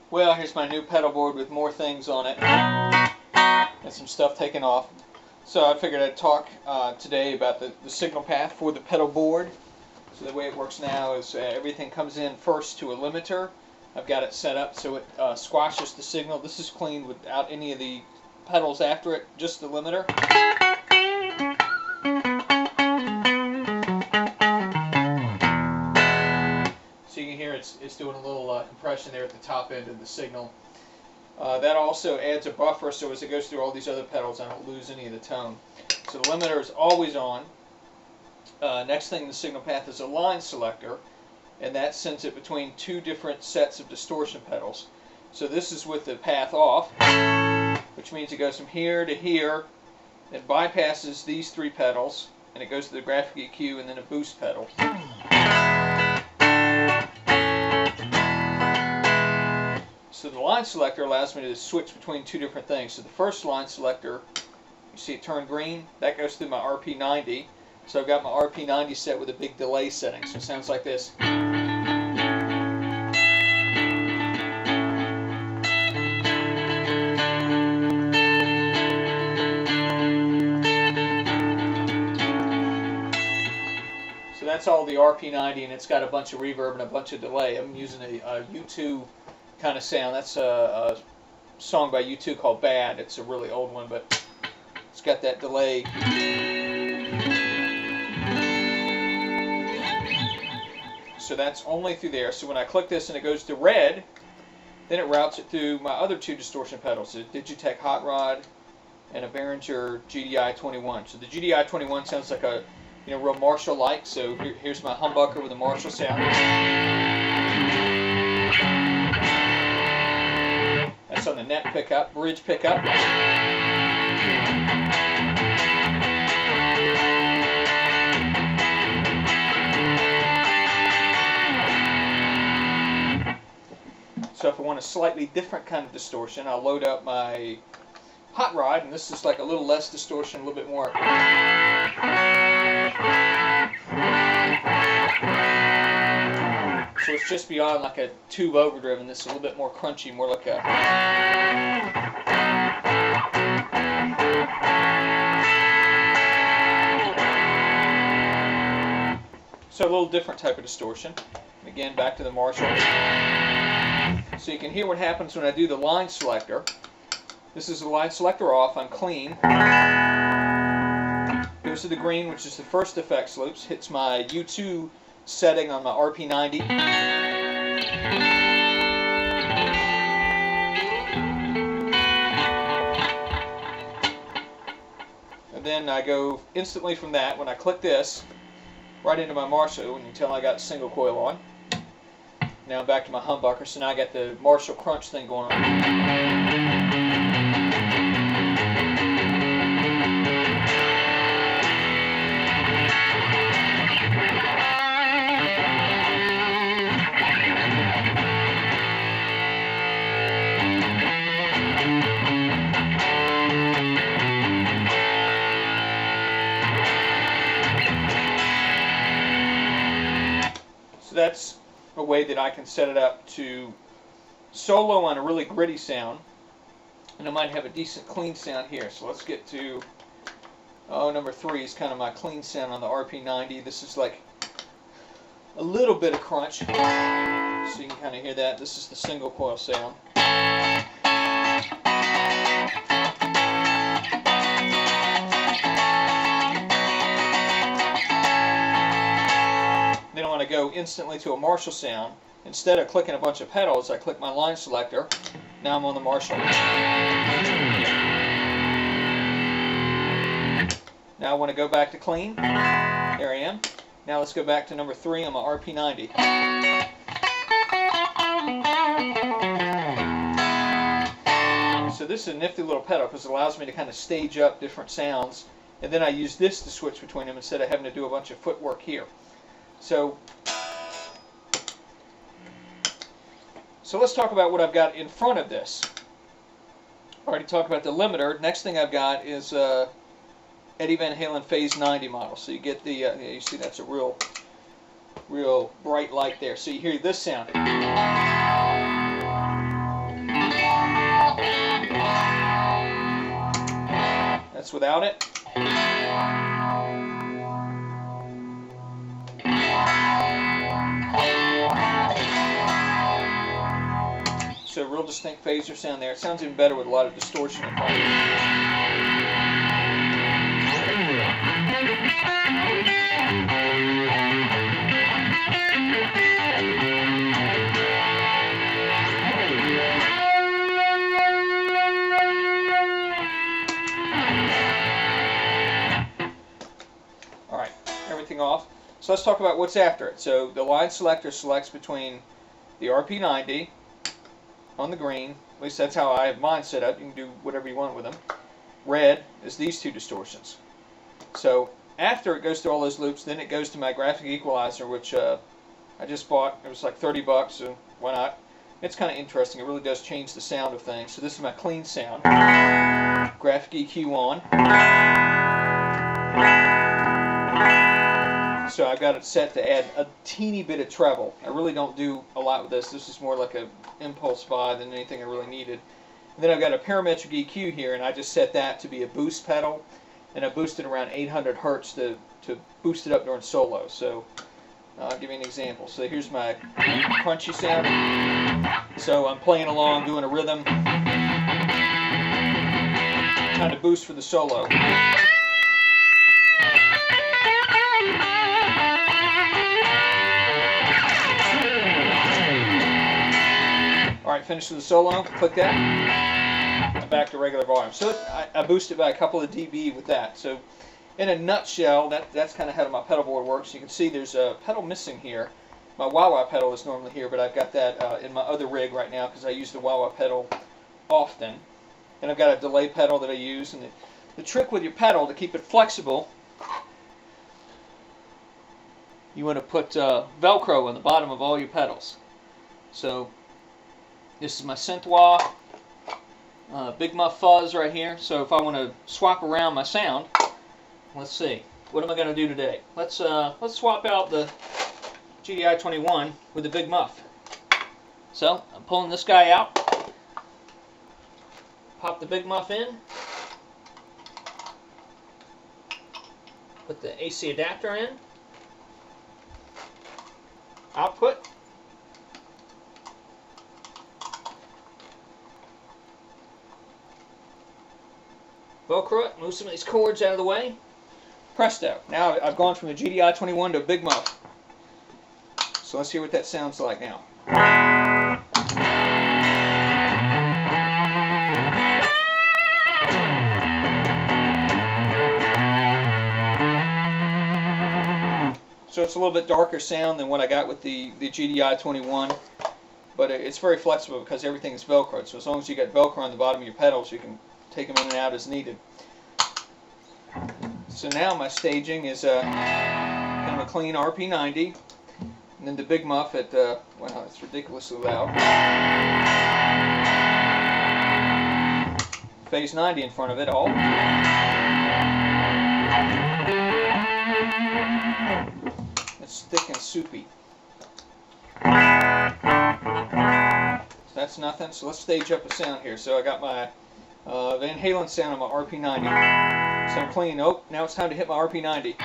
Well, here's my new pedal board with more things on it and some stuff taken off. So I figured I'd talk today about the signal path for the pedal board. So the way it works now is everything comes in first to a limiter. I've got it set up so it squashes the signal. This is cleaned without any of the pedals after it, just the limiter. So you can hear it's doing a little compression there at the top end of the signal. That also adds a buffer, so as it goes through all these other pedals, I don't lose any of the tone. So the limiter is always on. Next thing in the signal path is a line selector, and that sends it between two different sets of distortion pedals. So this is with the path off, which means it goes from here to here. It bypasses these three pedals, and it goes to the graphic EQ and then a boost pedal. So the line selector allows me to switch between two different things. So the first line selector, you see it turn green, that goes through my RP90. So I've got my RP90 set with a big delay setting. So it sounds like this. So that's all the RP90, and it's got a bunch of reverb and a bunch of delay. I'm using a U2 kind of sound. That's a song by U2 called Bad. It's a really old one, but it's got that delay. So that's only through there. So when I click this and it goes to red, then it routes it through my other two distortion pedals, a Digitech Hot Rod and a Behringer GDI 21. So the GDI 21 sounds like a real Marshall-like. So here's my humbucker with a Marshall sound. That's on the neck pickup, bridge pickup. So if I want a slightly different kind of distortion, I'll load up my Hot Rod, and this is like a little less distortion, a little bit more. So it's just beyond like a tube overdriven. This is a little bit more crunchy, more like a. So a little different type of distortion. Again, back to the Marshall. So you can hear what happens when I do the line selector. This is the line selector off, I'm clean. Goes to the green, which is the first effects loops, hits my U2 setting on my RP90. And then I go instantly from that, when I click this, right into my Marshall, and you can tell I got single coil on. Now I'm back to my humbucker, so now I got the Marshall crunch thing going on. So that's a way that I can set it up to solo on a really gritty sound, and I might have a decent clean sound here. So let's get to number 3 is kind of my clean sound on the RP90. This is like a little bit of crunch, so you can kind of hear that. This is the single coil sound. Then I want to go instantly to a Marshall sound. Instead of clicking a bunch of pedals, I click my line selector. Now I'm on the Marshall. Now I want to go back to clean. There I am. Now let's go back to number 3 on my RP90. So this is a nifty little pedal because it allows me to kind of stage up different sounds, and then I use this to switch between them instead of having to do a bunch of footwork here. So let's talk about what I've got in front of this. I already talked about the limiter. Next thing I've got is Eddie Van Halen Phase 90 model. So you get the, you see that's a real bright light there. So you hear this sound. That's without it. So real distinct phaser sound there. It sounds even better with a lot of distortion in front of Alright, everything off. So let's talk about what's after it. So the line selector selects between the RP90 on the green, at least that's how I have mine set up. You can do whatever you want with them. Red is these two distortions. So after it goes through all those loops, then it goes to my graphic equalizer, which I just bought. It was like 30 bucks, so why not? It's kind of interesting. It really does change the sound of things. So this is my clean sound. Graphic EQ on. So I've got it set to add a teeny bit of treble. I really don't do a lot with this. This is more like an impulse buy than anything I really needed. And then I've got a parametric EQ here, and I just set that to be a boost pedal. And I boosted around 800 hertz to boost it up during solo. So I'll give you an example. So here's my crunchy sound. So I'm playing along, doing a rhythm, trying to boost for the solo. Alright, finish with the solo, click that, and back to regular volume. So I boosted by a couple of dB with that. So in a nutshell, that's kind of how my pedal board works. You can see there's a pedal missing here. My wah-wah pedal is normally here, but I've got that in my other rig right now because I use the wah-wah pedal often. And I've got a delay pedal that I use. And the trick with your pedal to keep it flexible, you want to put Velcro on the bottom of all your pedals. So this is my synth wah, big muff fuzz right here. So if I want to swap around my sound, let's see, what am I going to do today? Let's swap out the GDI 21 with the big muff. So I'm pulling this guy out, pop the big muff in, put the AC adapter in, output. Velcro it, move some of these cords out of the way. Presto. Now I've gone from the GDI 21 to a big muff. So let's hear what that sounds like now. So it's a little bit darker sound than what I got with the GDI 21. But it's very flexible because everything is Velcroed. So as long as you got Velcro on the bottom of your pedals, you can take them in and out as needed. So now my staging is kind of a clean RP90, and then the big muff at, wow, it's ridiculously loud. Phase 90 in front of it all. It's thick and soupy. So that's nothing. So let's stage up a sound here. So I got my Van Halen sound on my RP90. So I'm clean. Oh, now it's time to hit my RP90.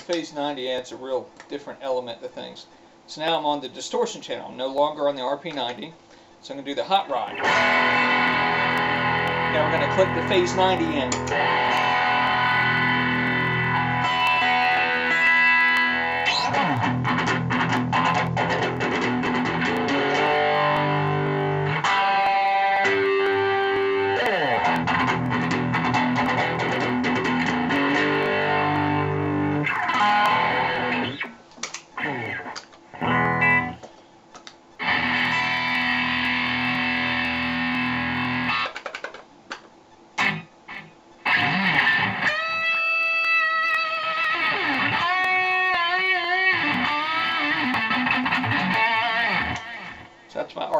Phase 90 adds a real different element to things. So now I'm on the distortion channel. I'm no longer on the RP90. So I'm going to do the hot rod. Now we're going to click the phase 90 in.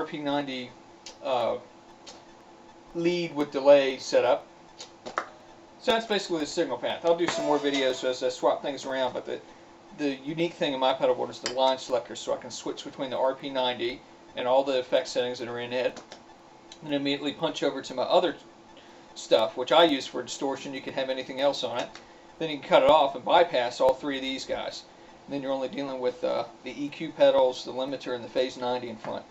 RP90 lead with delay setup. So that's basically the signal path. I'll do some more videos as I swap things around, but the unique thing in my pedal board is the line selector, so I can switch between the RP90 and all the effect settings that are in it, and immediately punch over to my other stuff, which I use for distortion. You can have anything else on it. Then you can cut it off and bypass all three of these guys. And then you're only dealing with the EQ pedals, the limiter, and the phase 90 in front.